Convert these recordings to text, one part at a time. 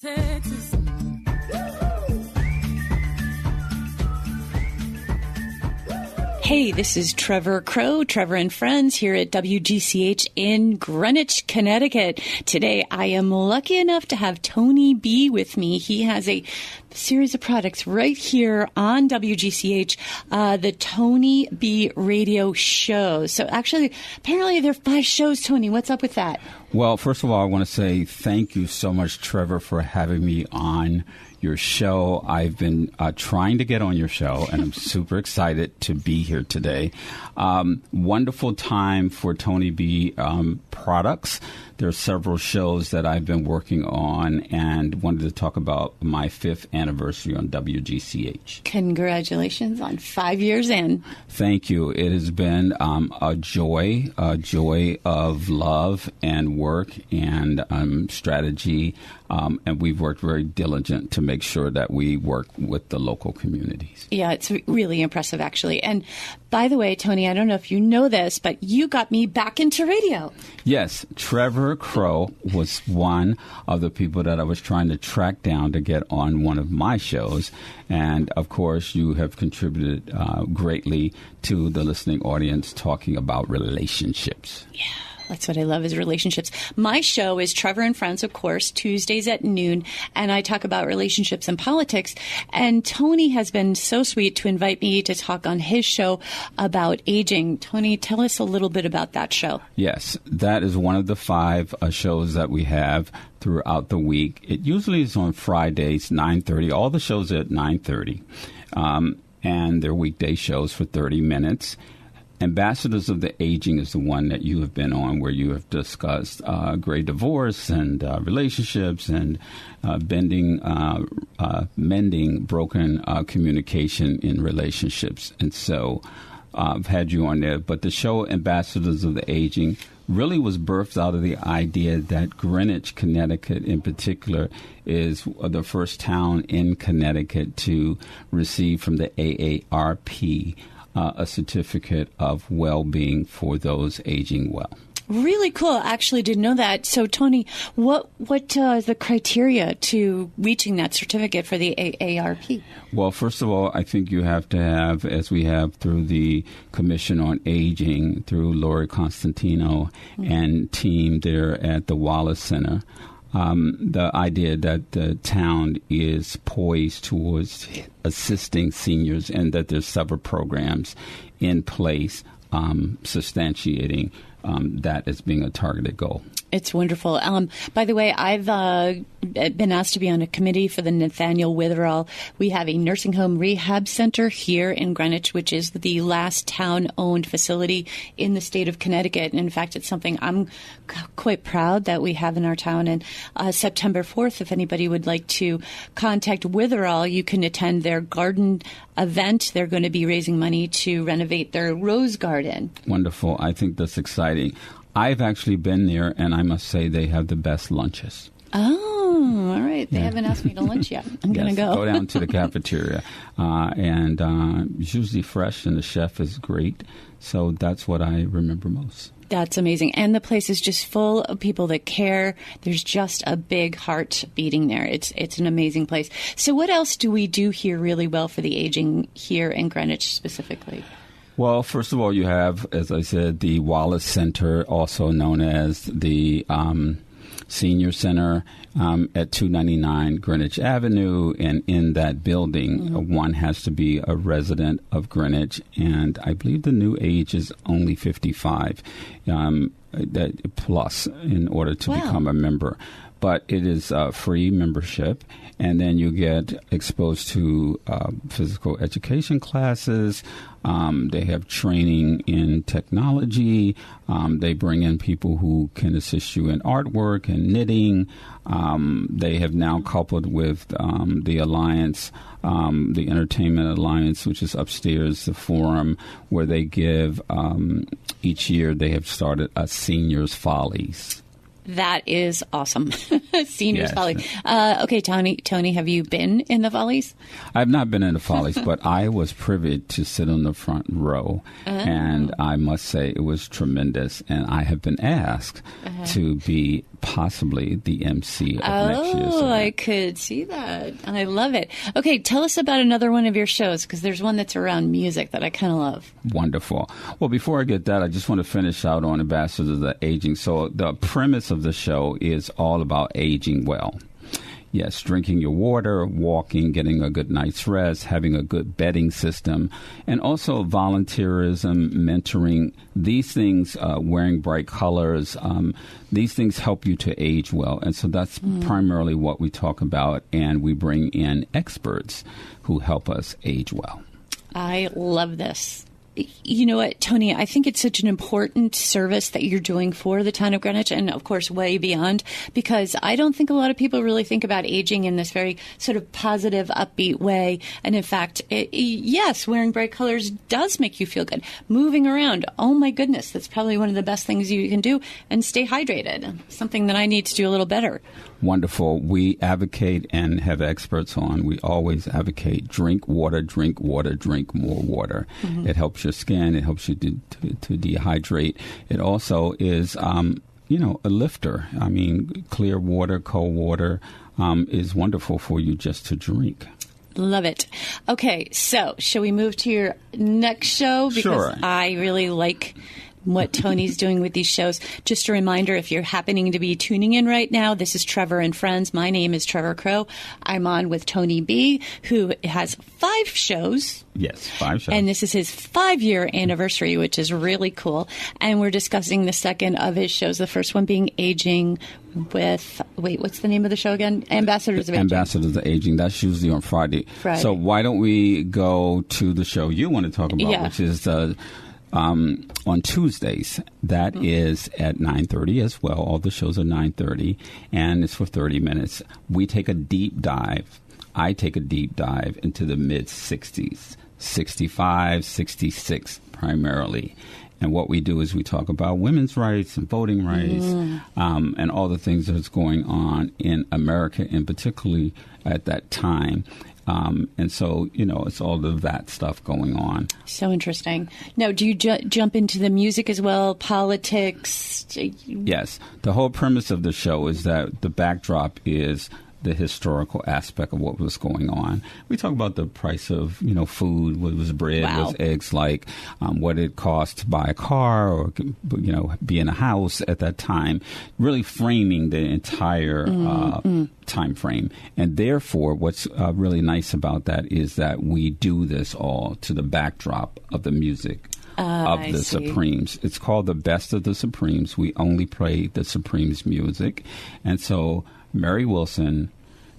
Texas. Hey, this is Trevor Crow, Trevor and Friends here at WGCH in Greenwich, Connecticut. Today, I am lucky enough to have Tony B with me. He has a series of products right here on WGCH, the Tony B Radio Show. So actually, apparently there are 5 shows, Tony. What's up with that? Well, first of all, I want to say thank you so much, Trevor, for having me on your show. I've been trying to get on your show, and I'm super excited to be here today. Wonderful time for Tony B products. There are several shows that I've been working on and wanted to talk about my 5th anniversary on WGCH. Congratulations on 5 years in. Thank you. It has been a joy of love and work and strategy. And we've worked very diligent to make sure that we work with the local communities. Yeah, it's really impressive, actually. And by the way, Tony, I don't know if you know this, but you got me back into radio. Yes, Trevor Crow was one of the people that I was trying to track down to get on one of my shows. And, of course, you have contributed greatly to the listening audience talking about relationships. Yeah. That's what I love is relationships. My show is Trevor and Friends, of course, Tuesdays at noon, and I talk about relationships and politics. And Tony has been so sweet to invite me to talk on his show about aging. Tony, tell us a little bit about that show. Yes, that is one of the 5 shows that we have throughout the week. It usually is on Fridays, 9:30. All the shows are at 9:30, and they're weekday shows for 30 minutes. Ambassadors of the Aging is the one that you have been on, where you have discussed gray divorce and relationships and mending broken communication in relationships. And so I've had you on there. But the show Ambassadors of the Aging really was birthed out of the idea that Greenwich, Connecticut in particular, is the first town in Connecticut to receive from the AARP a certificate of well-being for those aging well. Really cool. I actually didn't know that. So, Tony, what is the criteria to reaching that certificate for the AARP? Well, first of all, I think you have to have, as we have through the Commission on Aging, through Lori Constantino and team there at the Wallace Center, the idea that the town is poised towards assisting seniors and that there's several programs in place substantiating that as being a targeted goal. It's wonderful. By the way, I've been asked to be on a committee for the Nathaniel Witherall. We have a nursing home rehab center here in Greenwich, which is the last town-owned facility in the state of Connecticut. And in fact, it's something I'm quite proud that we have in our town. And September 4th, if anybody would like to contact Witherall, you can attend their garden event. They're going to be raising money to renovate their rose garden. Wonderful. I think that's exciting. I've actually been there, and I must say they have the best lunches. Oh, all right. They haven't asked me to lunch yet. I'm going to go. Go down to the cafeteria. And it's usually fresh, and the chef is great. So that's what I remember most. That's amazing. And the place is just full of people that care. There's just a big heart beating there. It's an amazing place. So what else do we do here really well for the aging here in Greenwich specifically? Well, first of all, you have, as I said, the Wallace Center, also known as the Senior Center at 299 Greenwich Avenue. And in that building, one has to be a resident of Greenwich. And I believe the new age is only 55 plus in order to become a member. But it is free membership, and then you get exposed to physical education classes. They have training in technology. They bring in people who can assist you in artwork and knitting. They have now coupled with the Alliance, the Entertainment Alliance, which is upstairs, the forum, where they give, each year they have started a Seniors Follies. That is awesome. Seniors Follies. Okay, Tony, have you been in the Follies? I've not been in the Follies, but I was privy to sit on the front row, and I must say it was tremendous. And I have been asked to be possibly the MC of next year's event. I could see that. I love it. Okay, tell us about another one of your shows, because there's one that's around music that I kind of love. Wonderful. Well, before I get that, I just want to finish out on Ambassadors of the Aging. So the premise of the show is all about aging well. Yes, drinking your water, walking, getting a good night's rest, having a good bedding system, and also volunteerism, mentoring. These things, wearing bright colors, these things help you to age well. And so that's primarily what we talk about, and we bring in experts who help us age well. I love this. You know what, Tony, I think it's such an important service that you're doing for the town of Greenwich and, of course, way beyond, because I don't think a lot of people really think about aging in this very sort of positive, upbeat way. And, in fact, yes, wearing bright colors does make you feel good. Moving around, oh, my goodness, that's probably one of the best things you can do. And stay hydrated, something that I need to do a little better. Wonderful. We advocate and have experts on. We always advocate drink water, drink water, drink more water. Mm-hmm. It helps your skin. It helps you to dehydrate. It also is, a lifter. I mean, clear water, cold water is wonderful for you just to drink. Love it. Okay, so shall we move to your next show? Because sure. I really like what Tony's doing with these shows. Just a reminder, if you're happening to be tuning in right now, this is Trevor and Friends. My name is Trevor Crow. I'm on with Tony B., who has 5 shows. Yes, 5 shows. And this is his 5-year anniversary, which is really cool. And we're discussing the second of his shows, the first one being Aging with, what's the name of the show again? Ambassadors of Aging. Ambassadors of Aging. That's usually on Friday. So why don't we go to the show you want to talk about, which is on Tuesdays. That is at 9:30 as well. All the shows are 9:30, and it's for 30 minutes. We take a deep dive. I take a deep dive into the mid-60s, 65, 66 primarily. And what we do is we talk about women's rights and voting rights and all the things that's going on in America, and particularly at that time. And so, it's all of that stuff going on. So interesting. Now, do you jump into the music as well, politics? Yes. The whole premise of the show is that the backdrop is the historical aspect of what was going on. We talk about the price of, food, what was bread, what was eggs like, what it cost to buy a car or, be in a house at that time, really framing the entire time frame. And therefore, what's really nice about that is that we do this all to the backdrop of the music of the Supremes. It's called the Best of the Supremes. We only play the Supremes music. And so Mary Wilson,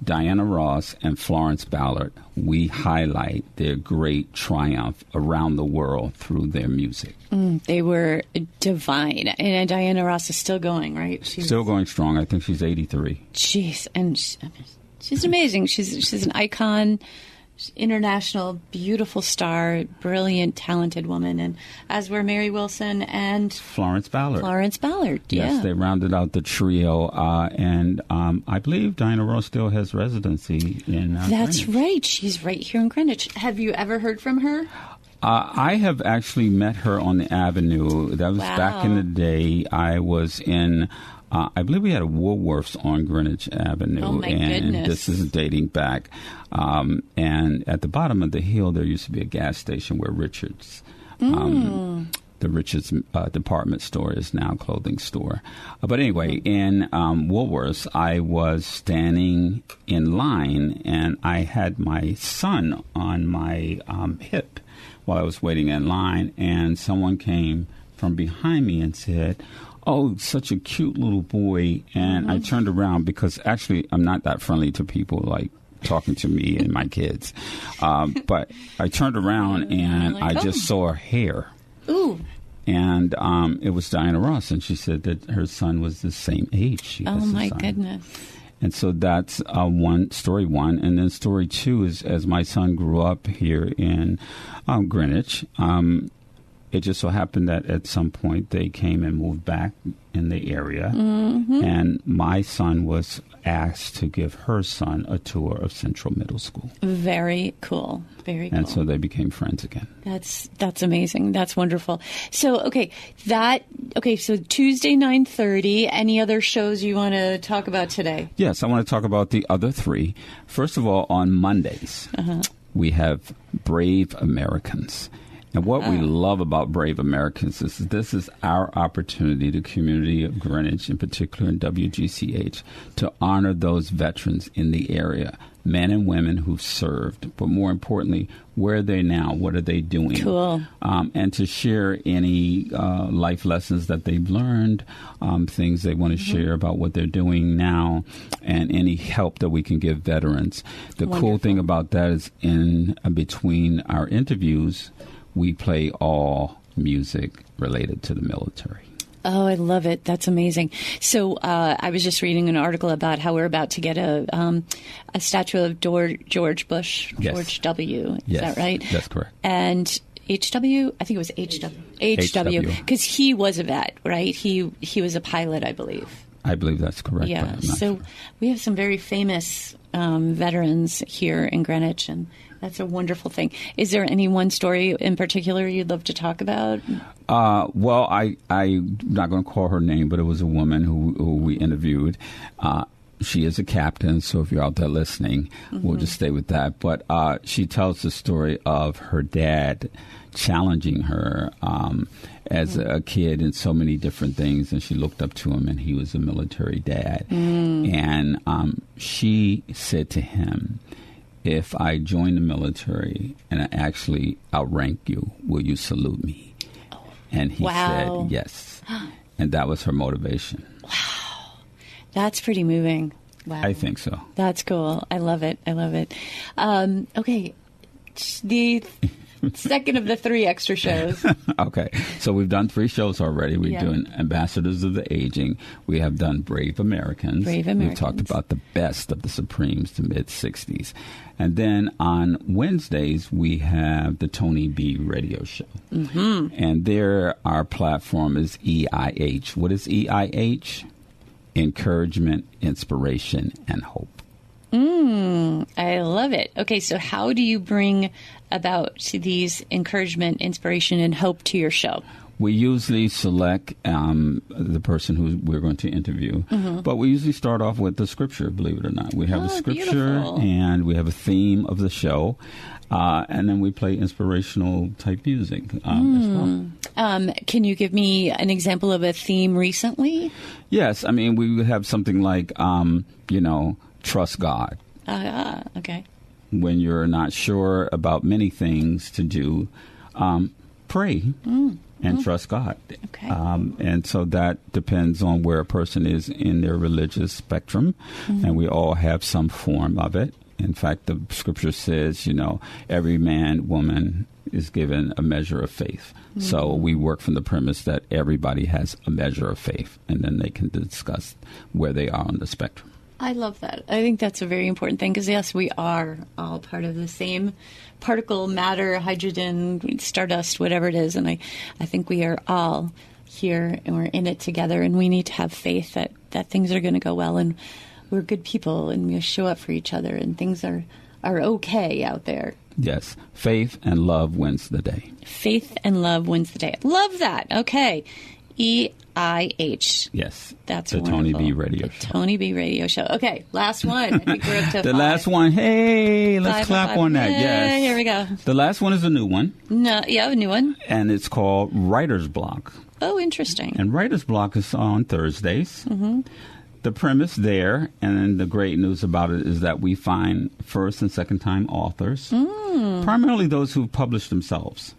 Diana Ross, and Florence Ballard, we highlight their great triumph around the world through their music. They were divine. And Diana Ross is still going, right? She's still going strong. I think she's 83. Jeez. And she's amazing. She's an icon. International, beautiful star, brilliant, talented woman, and as were Mary Wilson and Florence Ballard. Yes, they rounded out the trio, and I believe Diana Ross still has residency in That's Greenwich. Right. She's right here in Greenwich. Have you ever heard from her? I have actually met her on the Avenue. That was back in the day. I was in... I believe we had a Woolworths on Greenwich Avenue. Oh, my and goodness. This is dating back. And at the bottom of the hill, there used to be a gas station where Richards, the Richards department store is now a clothing store. But anyway, in Woolworths, I was standing in line, and I had my son on my hip while I was waiting in line, and someone came from behind me and said, "Oh, such a cute little boy." And I turned around because actually I'm not that friendly to people like talking to me and my kids. But I turned around and I just saw her hair. Ooh. And it was Diana Ross. And she said that her son was the same age she has. Oh, my goodness. And so that's story one. And then story two is as my son grew up here in Greenwich, it just so happened that at some point they came and moved back in the area, and my son was asked to give her son a tour of Central Middle School. Very cool. Very cool. And so they became friends again. That's amazing. That's wonderful. So, so Tuesday, 9:30. Any other shows you want to talk about today? Yes, I want to talk about the other three. First of all, on Mondays, we have Brave Americans. And what we love about Brave Americans is this is our opportunity, the community of Greenwich, in particular in WGCH, to honor those veterans in the area, men and women who've served, but more importantly, where are they now? What are they doing? Cool. And to share any life lessons that they've learned, things they want to share about what they're doing now, and any help that we can give veterans. The cool thing about that is in between our interviews, we play all music related to the military. Oh, I love it. That's amazing. So I was just reading an article about how we're about to get a statue of George Bush, George W. Is that right? That's correct. And HW? I think it was HW. Because he was a vet, right? He was a pilot, I believe. I believe that's correct. Yeah. So we have some very famous veterans here in Greenwich, and that's a wonderful thing. Is there any one story in particular you'd love to talk about? Well, I'm not going to call her name, but it was a woman who we interviewed. She is a captain, so if you're out there listening, we'll just stay with that. But she tells the story of her dad challenging her as a kid in so many different things, and she looked up to him, and he was a military dad. And she said to him, if I join the military and I actually outrank you, will you salute me? And he said yes. And that was her motivation. Wow. That's pretty moving. Wow. I think so. That's cool. I love it. Okay. The second of the 3 extra shows. Okay. So we've done 3 shows already. We're doing Ambassadors of the Aging. We have done Brave Americans. We've talked about the best of the Supremes, the mid-'60s. And then on Wednesdays, we have the Tony B Radio Show. And there, our platform is EIH. What is EIH? Encouragement, Inspiration, and Hope. I love it. Okay, so how do you bring about these encouragement, inspiration, and hope to your show? We usually select the person who we're going to interview, but we usually start off with the scripture, believe it or not. We have a scripture, and we have a theme of the show, and then we play inspirational type music as well. Can you give me an example of a theme recently? Yes. I mean, we would have something like, trust God. Okay. When you're not sure about many things to do, pray and trust God. Okay. And so that depends on where a person is in their religious spectrum, and we all have some form of it. In fact, the scripture says, every man, woman is given a measure of faith. So we work from the premise that everybody has a measure of faith, and then they can discuss where they are on the spectrum. I love that. I think that's a very important thing because, yes, we are all part of the same particle, matter, hydrogen, stardust, whatever it is. And I think we are all here and we're in it together, and we need to have faith that things are going to go well, and we're good people, and we show up for each other, and things are okay out there. Yes. Faith and love wins the day. Faith and love wins the day. Love that. Okay. EIH. Yes. That's the wonderful. Tony B Radio Show. Tony B Radio Show. Okay, last one. I think we're up to the 5. last one. Hey, let's clap on that. Yay, yes. Here we go. The last one is a new one. No, yeah, a new one. And it's called Writer's Block. Oh, interesting. And Writer's Block is on Thursdays. The premise there, and the great news about it, is that we find first and second time authors, primarily those who've published themselves.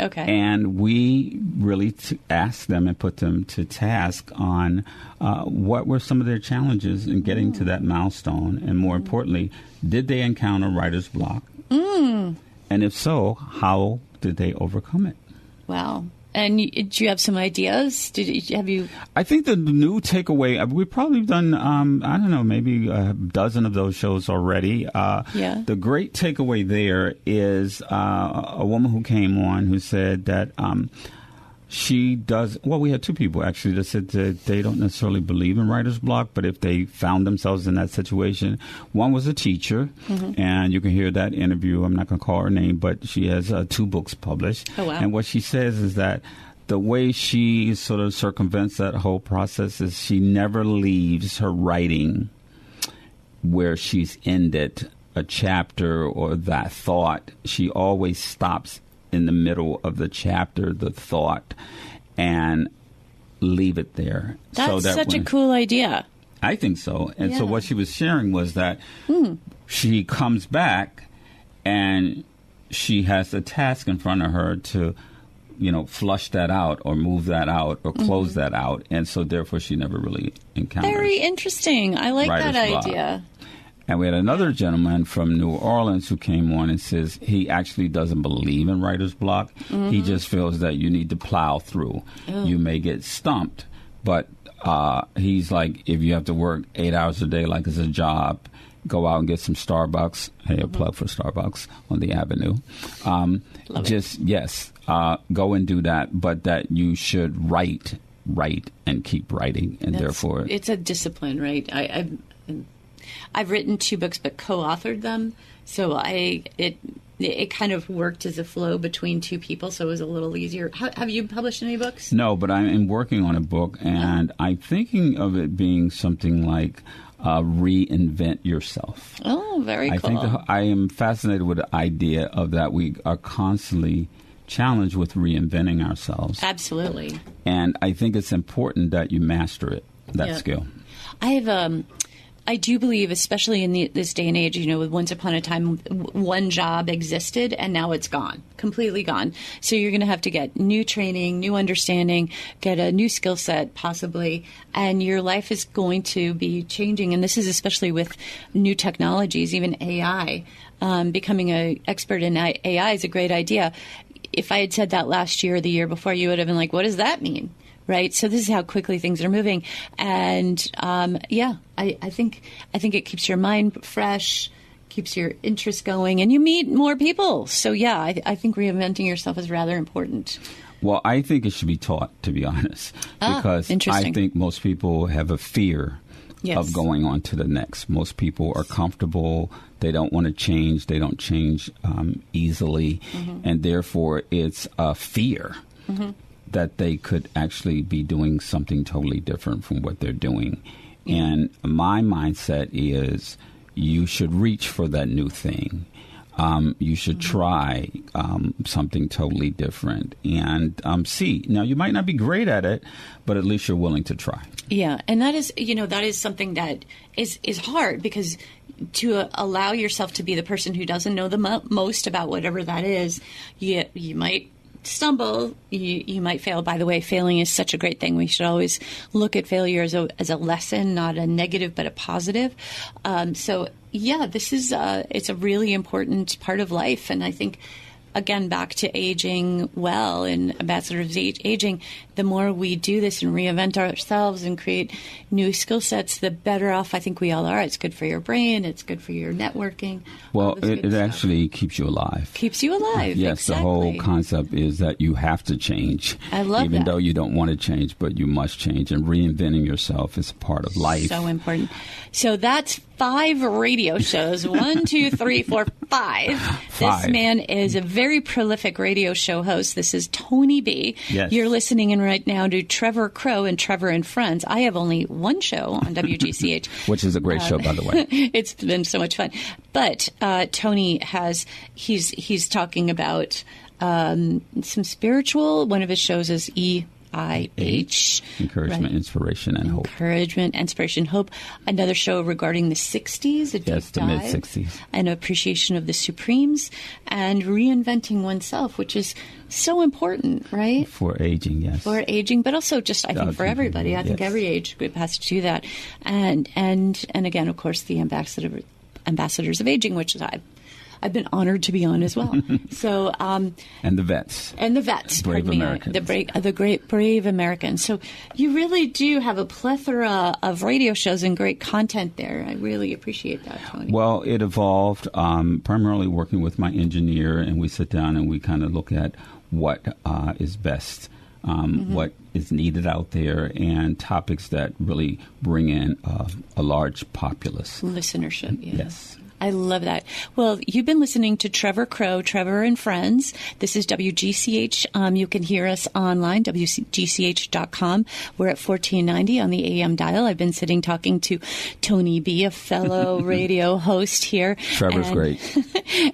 Okay. And we really ask them and put them to task on what were some of their challenges in getting to that milestone, and more importantly, did they encounter writer's block? And if so, how did they overcome it? Wow. And do you have some ideas? Have you? I think the new takeaway, we've probably done, I don't know, maybe a dozen of those shows already. The great takeaway there is a woman who came on who said that she does, well, we had two people actually that said that they don't necessarily believe in writer's block, but if they found themselves in that situation, one was a teacher, and you can hear that interview. I'm not going to call her name, but she has 2 books published. Oh, wow. And what she says is that the way she sort of circumvents that whole process is she never leaves her writing where she's ended a chapter or that thought. She always stops in the middle of the chapter, the thought, and leave it there. That's such a cool idea. I think so. And so what she was sharing was that she comes back and she has a task in front of her to, flush that out or move that out or close that out. And so therefore she never really encounters. Very interesting. I like that idea. And we had another gentleman from New Orleans who came on and says he actually doesn't believe in writer's block. He just feels that you need to plow through. You may get stumped. But he's like, if you have to work 8 hours a day like it's a job, go out and get some Starbucks. Hey, a plug for Starbucks on the Avenue. Go and do that. But that you should write and keep writing. And therefore... It's a discipline, right? I've written 2 books, but co-authored them, so it kind of worked as a flow between 2 people, so it was a little easier. Have you published any books? No, but I'm working on a book, and I'm thinking of it being something like reinvent yourself. Oh, very cool. I think I am fascinated with the idea of that we are constantly challenged with reinventing ourselves. Absolutely. And I think it's important that you master it, that skill. I do believe, especially in this day and age, once upon a time, one job existed and now it's gone, completely gone. So you're going to have to get new training, new understanding, get a new skill set possibly, and your life is going to be changing. And this is especially with new technologies, even AI. Becoming an expert in AI is a great idea. If I had said that last year or the year before, you would have been like, what does that mean? Right. So this is how quickly things are moving. And I think it keeps your mind fresh, keeps your interest going, and you meet more people. So, I think reinventing yourself is rather important. Well, I think it should be taught, to be honest, because I think most people have a fear of going on to the next. Most people are comfortable. They don't want to change. They don't change easily. And therefore, it's a fear that they could actually be doing something totally different from what they're doing. And my mindset is you should reach for that new thing. You should try something totally different and see. Now, you might not be great at it, but at least you're willing to try. Yeah, and that is something that is hard, because to allow yourself to be the person who doesn't know the most about whatever that is, you might stumble, you might fail. By the way, failing is such a great thing. We should always look at failure as a lesson, not a negative, but a positive. This is it's a really important part of life. And I think, again, back to aging well and ambassadors of aging, the more we do this and reinvent ourselves and create new skill sets, the better off I think we all are. It's good for your brain. It's good for your networking. Well, it actually keeps you alive. Keeps you alive. Yes, exactly. The whole concept is that you have to change. I love even though you don't want to change, but you must change. And reinventing yourself is a part of life. So important. So that's 5 radio shows. 1, 2, 3, 4, 5. This man is a very prolific radio show host. This is Tony B. Yes. You're listening in right now to Trevor Crow and Trevor and Friends. I have only one show on WGCH. Which is a great show, by the way. It's been so much fun. But Tony he's talking about some spiritual. One of his shows is EIH. Encouragement, Inspiration, and Hope. Encouragement, Inspiration, Hope. Another show regarding the 60s, a deep dive. The mid-60s. An appreciation of the Supremes, and reinventing oneself, which is so important, right? For aging, yes. For aging, but also just, I think, for everybody. I think every age group has to do that. And again, of course, the ambassadors of aging, which I've been honored to be on as well. So, and the vets. Brave Americans. The great brave Americans. So you really do have a plethora of radio shows and great content there. I really appreciate that, Tony. Well, it evolved primarily working with my engineer, and we sit down and we kind of look at what is best, what is needed out there, and topics that really bring in a large populace. Listenership, Yes. I love that. Well, you've been listening to Trevor Crow, Trevor and Friends. This is WGCH. You can hear us online, WGCH.com. We're at 1490 on the AM dial. I've been sitting talking to Tony B., a fellow radio host here. Trevor's great.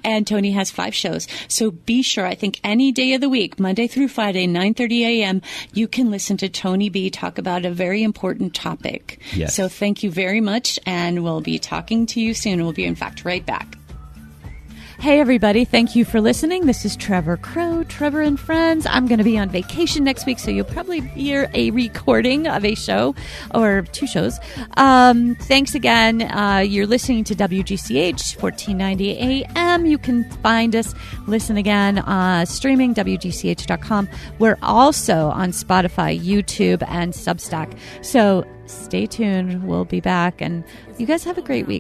And Tony has 5 shows. So be sure, I think any day of the week, Monday through Friday, 9:30 a.m., you can listen to Tony B. talk about a very important topic. Yes. So thank you very much, and we'll be talking to you soon. We'll be, in fact, right back. Hey, everybody. Thank you for listening. This is Trevor Crow, Trevor and Friends. I'm going to be on vacation next week, so you'll probably hear a recording of a show or 2 shows. Thanks again. You're listening to WGCH, 1490 AM. You can find us, listen again, streaming, WGCH.com. We're also on Spotify, YouTube, and Substack. So stay tuned. We'll be back, and you guys have a great week.